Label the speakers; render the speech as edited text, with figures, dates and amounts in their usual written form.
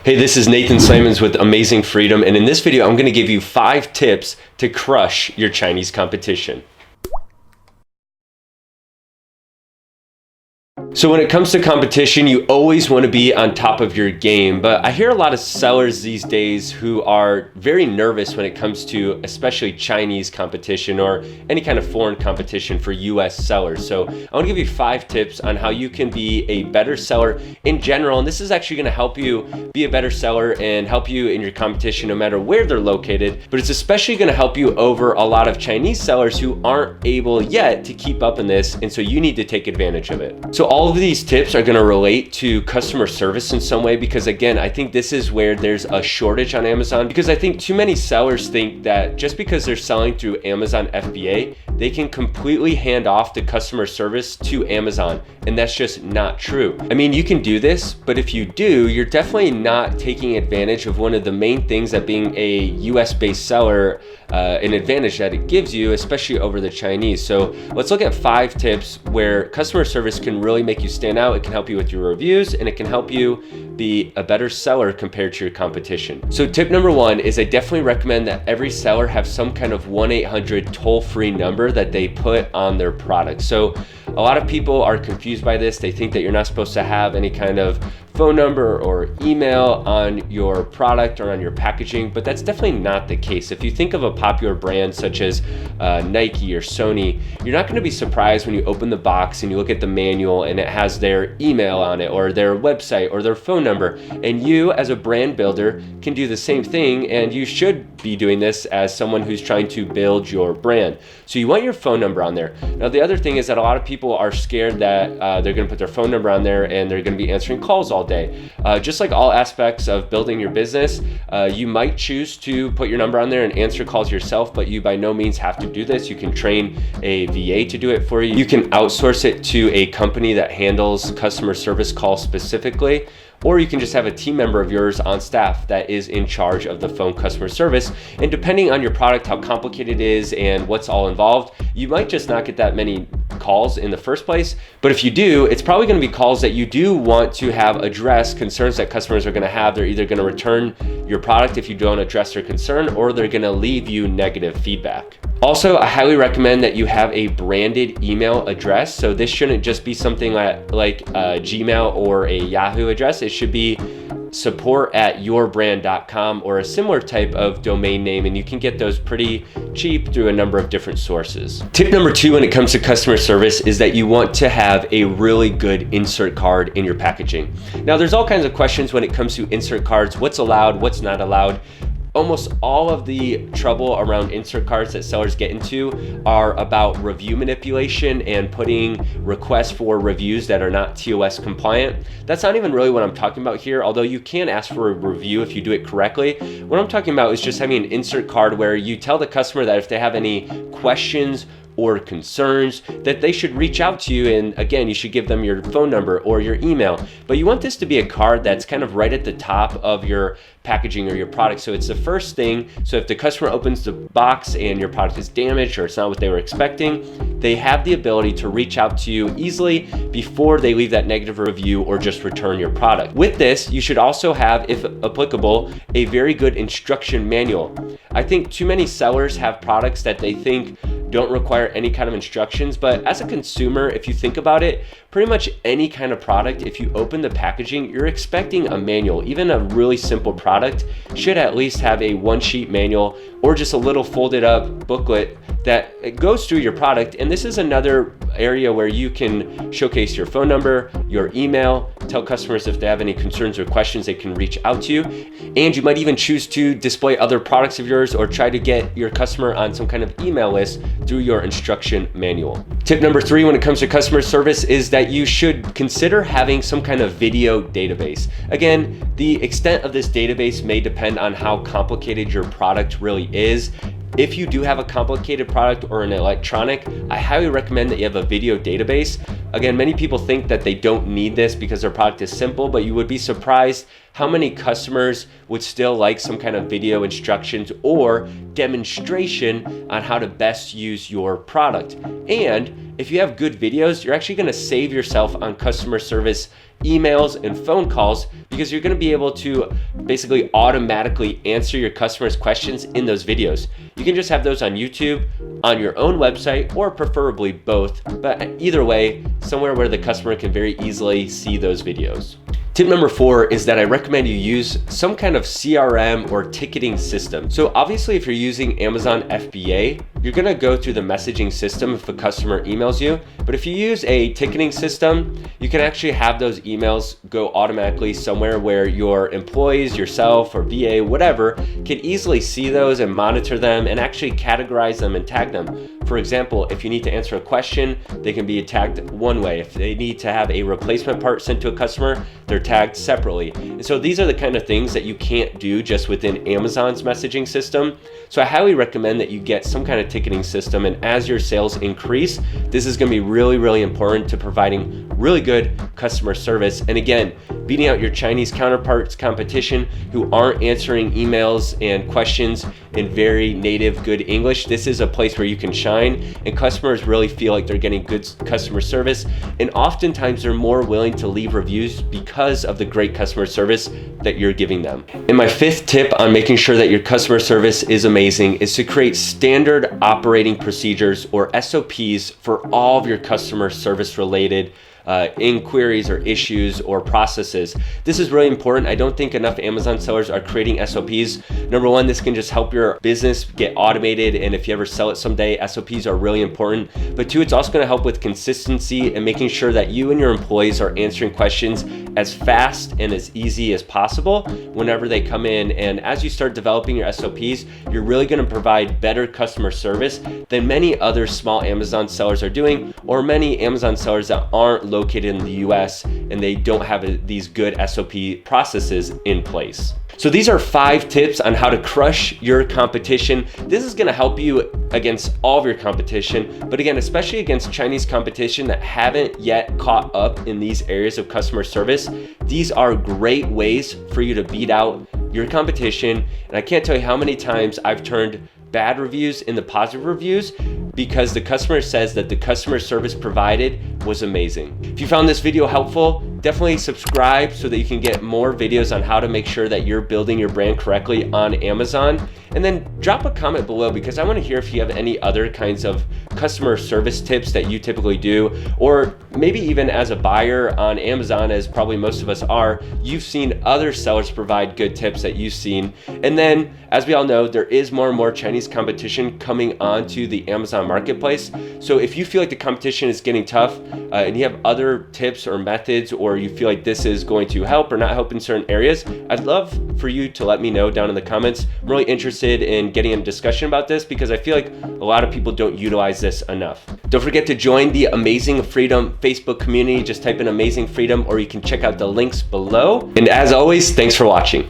Speaker 1: Hey, this is Nathan Simons with Amazing Freedom, and in this video, I'm going to give you 5 tips to crush your Chinese competition. So when it comes to competition, you always want to be on top of your game, but I hear a lot of sellers these days who are very nervous when it comes to especially Chinese competition or any kind of foreign competition for US sellers. So I want to give you 5 tips on how you can be a better seller in general, and this is actually going to help you be a better seller and help you in your competition no matter where they're located, but it's especially going to help you over a lot of Chinese sellers who aren't able yet to keep up in this, and so you need to take advantage of it. So all of these tips are going to relate to customer service in some way, because again, I think this is where there's a shortage on Amazon, because I think too many sellers think that just because they're selling through Amazon FBA, they can completely hand off the customer service to Amazon, and that's just not true. I mean, you can do this, but if you do, you're definitely not taking advantage of one of the main things that being a US-based seller, an advantage that it gives you, especially over the Chinese. So let's look at 5 tips where customer service can really make you stand out. It can help you with your reviews, and it can help you be a better seller compared to your competition. So tip number 1 is I definitely recommend that every seller have some kind of 1-800 toll-free number that they put on their product. So a lot of people are confused by this. They think that you're not supposed to have any kind of phone number or email on your product or on your packaging, but that's definitely not the case. If you think of a popular brand such as Nike or Sony, you're not going to be surprised when you open the box and you look at the manual and it has their email on it or their website or their phone number. And you as a brand builder can do the same thing, and you should be doing this as someone who's trying to build your brand. So you want your phone number on there. Now the other thing is that a lot of people are scared that they're going to put their phone number on there and they're going to be answering calls all day. Just like all aspects of building your business, you might choose to put your number on there and answer calls yourself, but you by no means have to do this. You can train a VA to do it for you. You can outsource it to a company that handles customer service calls specifically, or you can just have a team member of yours on staff that is in charge of the phone customer service. And depending on your product, how complicated it is and what's all involved, you might just not get that many calls in the first place. But if you do, it's probably going to be calls that you do want to have address concerns that customers are going to have. They're either going to return your product if you don't address their concern, or they're going to leave you negative feedback. Also, I highly recommend that you have a branded email address. So this shouldn't just be something like a Gmail or a Yahoo address. It should be support@yourbrand.com or a similar type of domain name, and you can get those pretty cheap through a number of different sources. Tip number 2 when it comes to customer service is that you want to have a really good insert card in your packaging. Now there's all kinds of questions when it comes to insert cards, what's allowed, what's not allowed. Almost all of the trouble around insert cards that sellers get into are about review manipulation and putting requests for reviews that are not TOS compliant. That's not even really what I'm talking about here, although you can ask for a review if you do it correctly. What I'm talking about is just having an insert card where you tell the customer that if they have any questions or concerns, that they should reach out to you, and again, you should give them your phone number or your email. But you want this to be a card that's kind of right at the top of your packaging or your product, so it's the first thing. So if the customer opens the box and your product is damaged or it's not what they were expecting, they have the ability to reach out to you easily before they leave that negative review or just return your product. With this, you should also have, if applicable, a very good instruction manual. I think too many sellers have products that they think don't require any kind of instructions, but as a consumer, if you think about it, pretty much any kind of product, if you open the packaging, you're expecting a manual. Even a really simple product should at least have a 1-sheet manual or just a little folded up booklet that goes through your product. And this is another area where you can showcase your phone number, your email, tell customers if they have any concerns or questions, they can reach out to you. And you might even choose to display other products of yours or try to get your customer on some kind of email list through your instruction manual. Tip number 3 when it comes to customer service is that you should consider having some kind of video database. Again, the extent of this database may depend on how complicated your product really is. If you do have a complicated product or an electronic, I highly recommend that you have a video database. Again, many people think that they don't need this because their product is simple, but you would be surprised how many customers would still like some kind of video instructions or demonstration on how to best use your product. And if you have good videos, you're actually going to save yourself on customer service emails and phone calls, because you're going to be able to basically automatically answer your customers' questions in those videos. You can just have those on YouTube, on your own website, or preferably both, but either way, somewhere where the customer can very easily see those videos. Tip number 4 is that I recommend you use some kind of CRM or ticketing system. So obviously if you're using Amazon FBA, you're gonna go through the messaging system if a customer emails you. But if you use a ticketing system, you can actually have those emails go automatically somewhere where your employees, yourself, or VA, whatever, can easily see those and monitor them and actually categorize them and tag them. For example, if you need to answer a question, they can be tagged one way. If they need to have a replacement part sent to a customer, they're tagged separately. And so these are the kind of things that you can't do just within Amazon's messaging system. So I highly recommend that you get some kind of ticketing system, and as your sales increase, this is going to be really, really important to providing really good customer service. And again, beating out your Chinese counterparts competition who aren't answering emails and questions in very native good English. This is a place where you can shine, and customers really feel like they're getting good customer service, and oftentimes they're more willing to leave reviews because of the great customer service that you're giving them. And my 5th tip on making sure that your customer service is amazing is to create standard operating procedures, or SOPs, for all of your customer service related inquiries or issues or processes. This is really important. I don't think enough Amazon sellers are creating SOPs. Number one, this can just help your business get automated, and if you ever sell it someday, SOPs are really important. But two, it's also going to help with consistency and making sure that you and your employees are answering questions as fast and as easy as possible whenever they come in. And as you start developing your SOPs, you're really going to provide better customer service than many other small Amazon sellers are doing, or many Amazon sellers that aren't located in the US and they don't have these good SOP processes in place. So these are 5 tips on how to crush your competition. This is going to help you against all of your competition, but again, especially against Chinese competition that haven't yet caught up in these areas of customer service. These are great ways for you to beat out your competition. And I can't tell you how many times I've turned bad reviews into positive reviews because the customer says that the customer service provided was amazing. If you found this video helpful, definitely subscribe so that you can get more videos on how to make sure that you're building your brand correctly on Amazon. And then drop a comment below, because I want to hear if you have any other kinds of customer service tips that you typically do, or maybe even as a buyer on Amazon, as probably most of us are, you've seen other sellers provide good tips that you've seen. And then, as we all know, there is more and more Chinese competition coming onto the Amazon marketplace. So if you feel like the competition is getting tough and you have other tips or methods, or you feel like this is going to help or not help in certain areas, I'd love for you to let me know down in the comments. I'm really interested in getting a discussion about this, because I feel like a lot of people don't utilize this enough. Don't forget to join the Amazing Freedom Facebook community. Just type in Amazing Freedom, or you can check out the links below. And as always, thanks for watching.